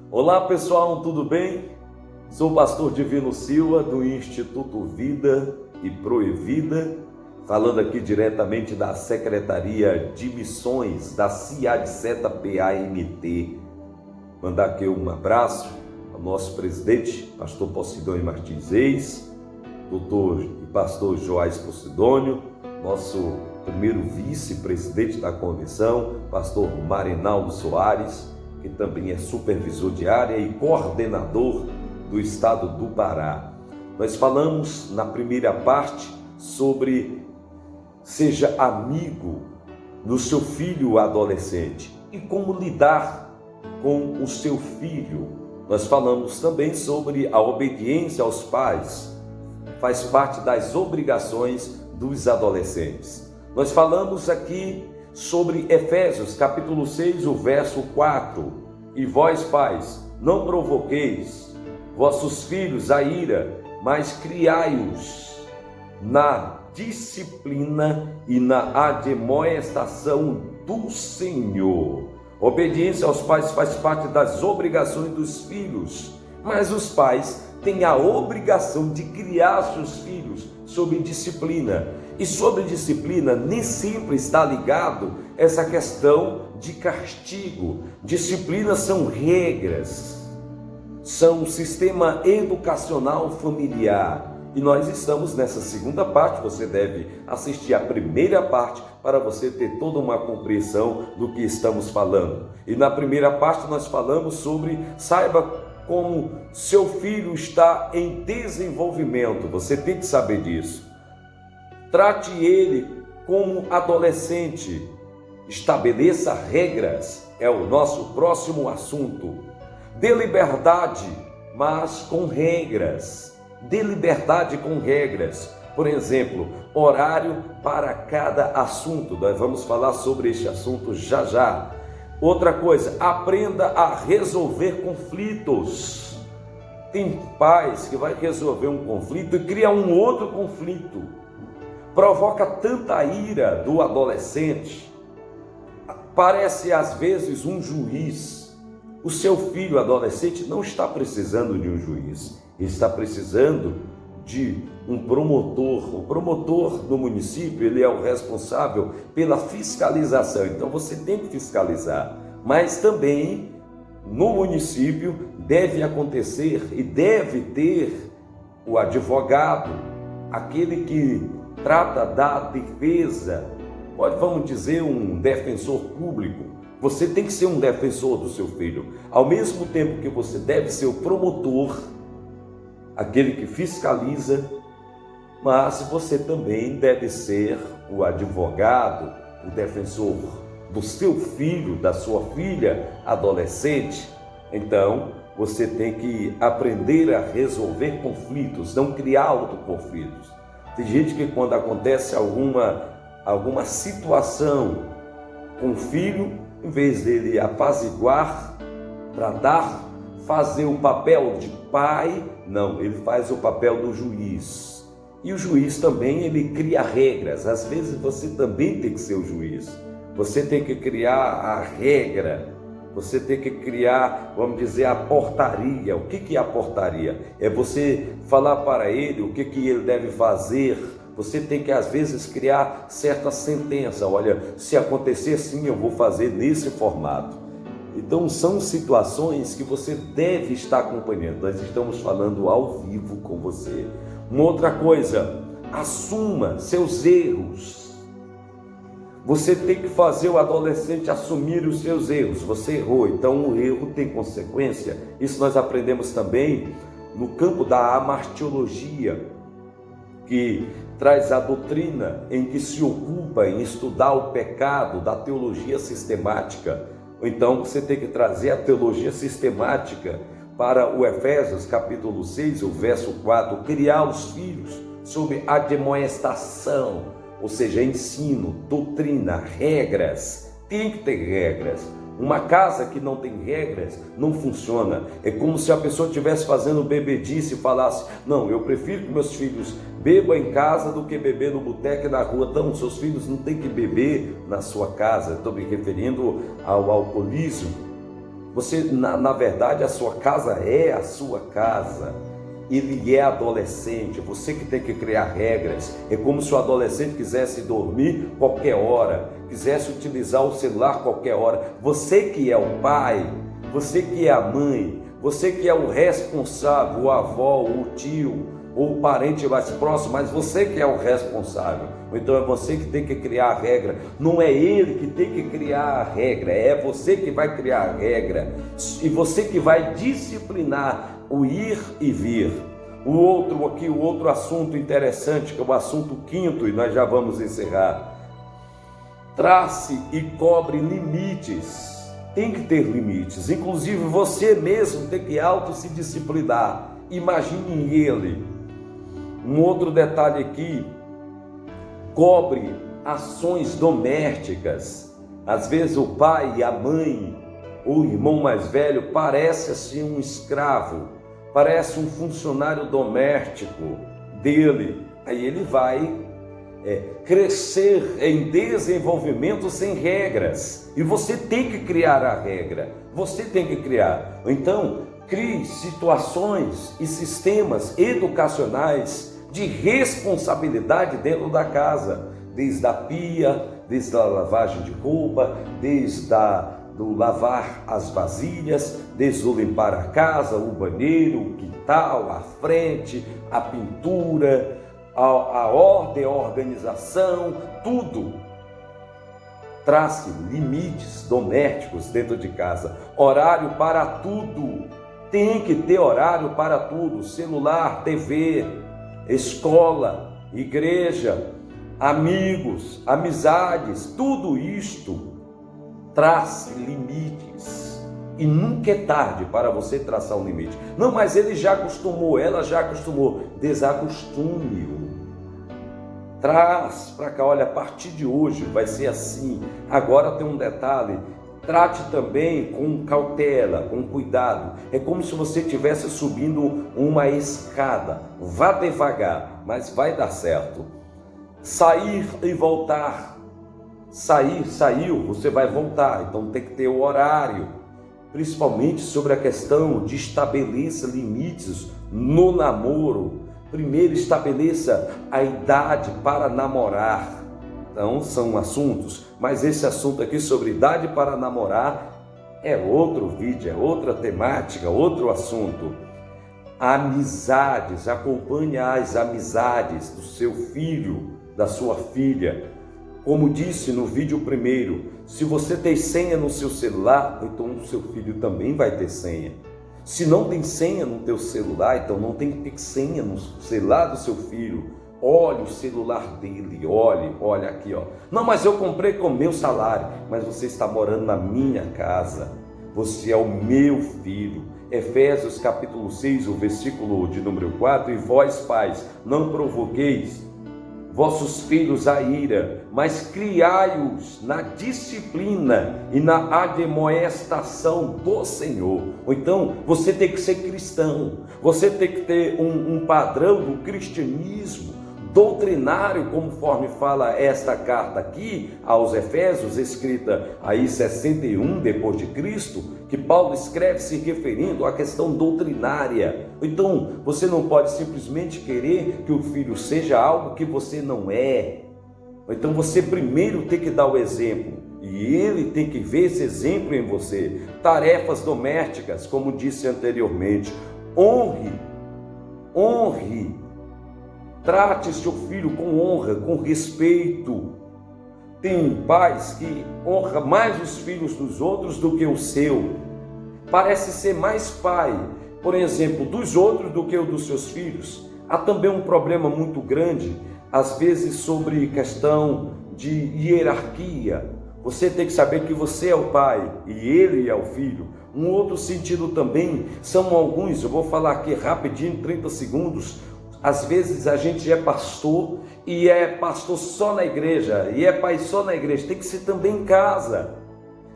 Olá pessoal, tudo bem? Sou o pastor Divino Silva do Instituto Vida e Proevida, falando aqui diretamente da Secretaria de Missões da CIADSETA PAMT. Mandar aqui um abraço ao nosso presidente, pastor Posidônio Martins Reis, doutor e pastor Joás Posidônio, nosso primeiro vice-presidente da convenção, pastor Marinaldo Soares, que também é supervisor de área e coordenador do estado do Pará. Nós falamos na primeira parte sobre seja amigo do seu filho adolescente e como lidar com o seu filho. Nós falamos também sobre a obediência aos pais, faz parte das obrigações dos adolescentes. Nós falamos aqui sobre Efésios, capítulo 6, o verso 4. E vós, pais, não provoqueis vossos filhos a ira, mas criai-os na disciplina e na admoestação do Senhor. Obediência aos pais faz parte das obrigações dos filhos, mas os pais têm a obrigação de criar seus filhos sob disciplina. E sobre disciplina nem sempre está ligado essa questão de castigo. Disciplina são regras, são um sistema educacional familiar. E nós estamos nessa segunda parte, você deve assistir a primeira parte para você ter toda uma compreensão do que estamos falando. E na primeira parte nós falamos sobre, saiba como seu filho está em desenvolvimento, você tem que saber disso. Trate ele como adolescente, estabeleça regras, é o nosso próximo assunto. Dê liberdade, mas com regras. Dê liberdade com regras. Por exemplo, horário para cada assunto. Nós vamos falar sobre este assunto já já. Outra coisa, aprenda a resolver conflitos. Tem pais que vai resolver um conflito e cria um outro conflito. Provoca tanta ira do adolescente. Parece às vezes um juiz. O seu filho adolescente não está precisando de um juiz. Ele está precisando de um promotor. O promotor do município, ele é o responsável pela fiscalização. Então você tem que fiscalizar. Mas também no município deve acontecer e deve ter o advogado, aquele que trata da defesa, vamos dizer, um defensor público. Você tem que ser um defensor do seu filho, ao mesmo tempo que você deve ser o promotor, aquele que fiscaliza, mas você também deve ser o advogado, o defensor do seu filho, da sua filha adolescente. Então, você tem que aprender a resolver conflitos, não criar autoconflitos. Tem gente que quando acontece alguma situação com o filho, em vez dele apaziguar, fazer o papel de pai, não, ele faz o papel do juiz. E o juiz também, ele cria regras. Às vezes você também tem que ser o juiz. Você tem que criar a regra. Você tem que criar, vamos dizer, a portaria. O que é a portaria? É você falar para ele o que ele deve fazer. Você tem que, às vezes, criar certa sentença. Olha, se acontecer assim, eu vou fazer nesse formato. Então, são situações que você deve estar acompanhando. Nós estamos falando ao vivo com você. Uma outra coisa, assuma seus erros. Você tem que fazer o adolescente assumir os seus erros. Você errou, então o erro tem consequência. Isso nós aprendemos também no campo da amartiologia, que traz a doutrina em que se ocupa em estudar o pecado da teologia sistemática. Então você tem que trazer a teologia sistemática para o Efésios capítulo 6, o verso 4, criar os filhos sob admoestação. Ou seja, ensino, doutrina, regras. Tem que ter regras. Uma casa que não tem regras não funciona. É como se a pessoa estivesse fazendo bebedice e falasse: não, eu prefiro que meus filhos bebam em casa do que beber no boteco e na rua. Então, seus filhos não têm que beber na sua casa. Estou me referindo ao alcoolismo. Você, na verdade, a sua casa é a sua casa. Ele é adolescente, você que tem que criar regras. É como se o adolescente quisesse dormir qualquer hora, quisesse utilizar o celular qualquer hora. Você que é o pai, você que é a mãe, você que é o responsável, o avó, o tio, ou o parente mais próximo, mas você que é o responsável. Então é você que tem que criar a regra. Não é ele que tem que criar a regra, é você que vai criar a regra. E você que vai disciplinar o ir e vir. O outro assunto interessante, que é o assunto 5º, e nós já vamos encerrar. Trace e cobre limites. Tem que ter limites. Inclusive você mesmo tem que se disciplinar. Imagine ele. Um outro detalhe aqui, cobre ações domésticas. Às vezes o pai e a mãe, ou o irmão mais velho, parece assim um escravo, parece um funcionário doméstico dele. Aí ele vai crescer em desenvolvimento sem regras. E você tem que criar a regra, você tem que criar. Então, crie situações e sistemas educacionais de responsabilidade dentro da casa, desde a pia, desde a lavagem de roupa, desde do lavar as vasilhas, desde o limpar a casa, o banheiro, o quintal, a frente, a pintura, a ordem, a organização, tudo. Trace limites domésticos dentro de casa, horário para tudo. Tem que ter horário para tudo: celular, TV, escola, igreja, amigos, amizades, tudo isto. Trace limites. E nunca é tarde para você traçar um limite. Não, mas ele já acostumou, ela já acostumou. Desacostume-o. Traz para cá, olha, a partir de hoje vai ser assim. Agora tem um detalhe. Trate também com cautela, com cuidado. É como se você estivesse subindo uma escada. Vá devagar, mas vai dar certo. Sair e voltar. Saiu, você vai voltar. Então tem que ter o horário. Principalmente sobre a questão de estabelecer limites no namoro. Primeiro, estabeleça a idade para namorar. Então, são assuntos, mas esse assunto aqui sobre idade para namorar é outro vídeo, é outra temática, outro assunto. Amizades, acompanhe as amizades do seu filho, da sua filha. Como disse no vídeo primeiro, se você tem senha no seu celular, então o seu filho também vai ter senha. Se não tem senha no teu celular, então não tem que ter senha no celular do seu filho. Olhe o celular dele, olha aqui, ó. Não, mas eu comprei com o meu salário. Mas você está morando na minha casa. Você é o meu filho. Efésios capítulo 6, o versículo de número 4. E vós, pais, não provoqueis vossos filhos à ira, mas criai-os na disciplina e na admoestação do Senhor. Ou então, você tem que ser cristão, você tem que ter um padrão do cristianismo doutrinário, conforme fala esta carta aqui aos Efésios, escrita aí 61 depois de Cristo, que Paulo escreve se referindo à questão doutrinária. Então, você não pode simplesmente querer que o filho seja algo que você não é. Então, você primeiro tem que dar o exemplo, e ele tem que ver esse exemplo em você. Tarefas domésticas, como disse anteriormente, honre, trate seu filho com honra, com respeito. Tem pais que honram mais os filhos dos outros do que o seu. Parece ser mais pai, por exemplo, dos outros do que o dos seus filhos. Há também um problema muito grande, às vezes, sobre questão de hierarquia. Você tem que saber que você é o pai e ele é o filho. Um outro sentido também, são alguns, eu vou falar aqui rapidinho, 30 segundos. Às vezes a gente é pastor e é pastor só na igreja, e é pai só na igreja, tem que ser também em casa.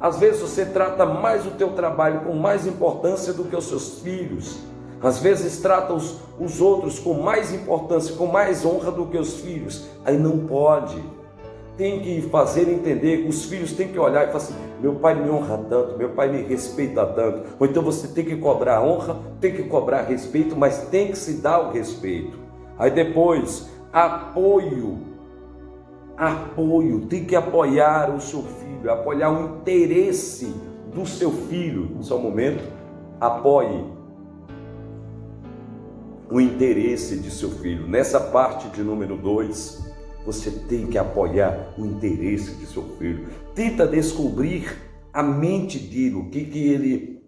Às vezes você trata mais o teu trabalho com mais importância do que os seus filhos. Às vezes trata os outros com mais importância, com mais honra do que os filhos. Aí não pode. tem que fazer entender, os filhos têm que olhar e falar assim: meu pai me honra tanto, meu pai me respeita tanto. Ou então você tem que cobrar honra, tem que cobrar respeito, mas tem que se dar o respeito. Aí depois, apoio, tem que apoiar o seu filho, apoiar o interesse do seu filho. Só um momento, apoie o interesse de seu filho. Nessa parte de número 2, você tem que apoiar o interesse de seu filho. Tenta descobrir a mente dele, o que ele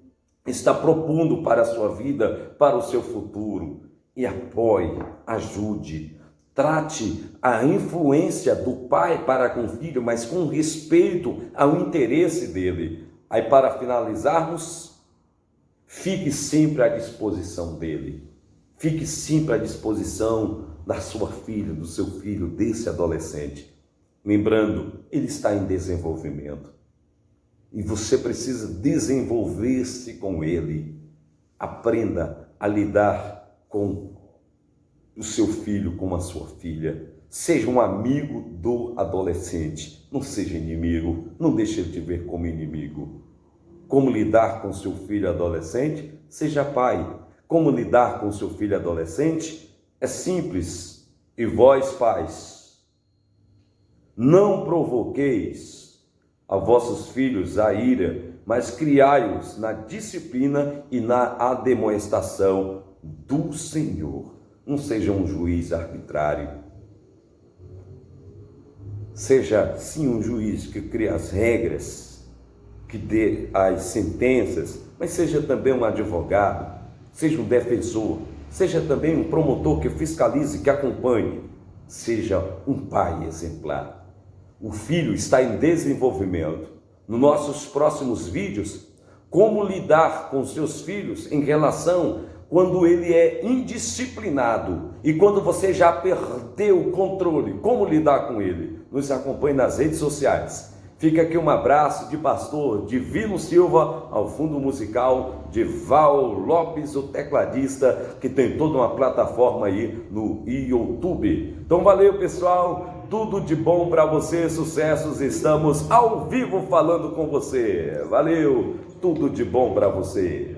está propondo para a sua vida, para o seu futuro. E apoie, ajude, trate a influência do pai para com o filho, mas com respeito ao interesse dele. Aí, para finalizarmos, fique sempre à disposição dele. Fique sempre à disposição da sua filha, do seu filho, desse adolescente. Lembrando, ele está em desenvolvimento. E você precisa desenvolver-se com ele. Aprenda a lidar com o seu filho, com a sua filha. Seja um amigo do adolescente. Não seja inimigo. Não deixe ele te ver como inimigo. Como lidar com seu filho adolescente? Seja pai. Como lidar com seu filho adolescente? É simples. E vós, pais, não provoqueis a vossos filhos a ira, mas criai-os na disciplina e na admoestação do Senhor. Não seja um juiz arbitrário. Seja, sim, um juiz que cria as regras, que dê as sentenças, mas seja também um advogado, seja um defensor, seja também um promotor que fiscalize, que acompanhe. Seja um pai exemplar. O filho está em desenvolvimento. Nos nossos próximos vídeos, como lidar com seus filhos em relação quando ele é indisciplinado e quando você já perdeu o controle, como lidar com ele. Nos acompanhe nas redes sociais. Fica aqui um abraço de pastor Divino Silva, ao fundo musical de Val Lopes, o tecladista, que tem toda uma plataforma aí no YouTube. Então valeu, pessoal, tudo de bom para você, sucessos, estamos ao vivo falando com você. Valeu, tudo de bom para você.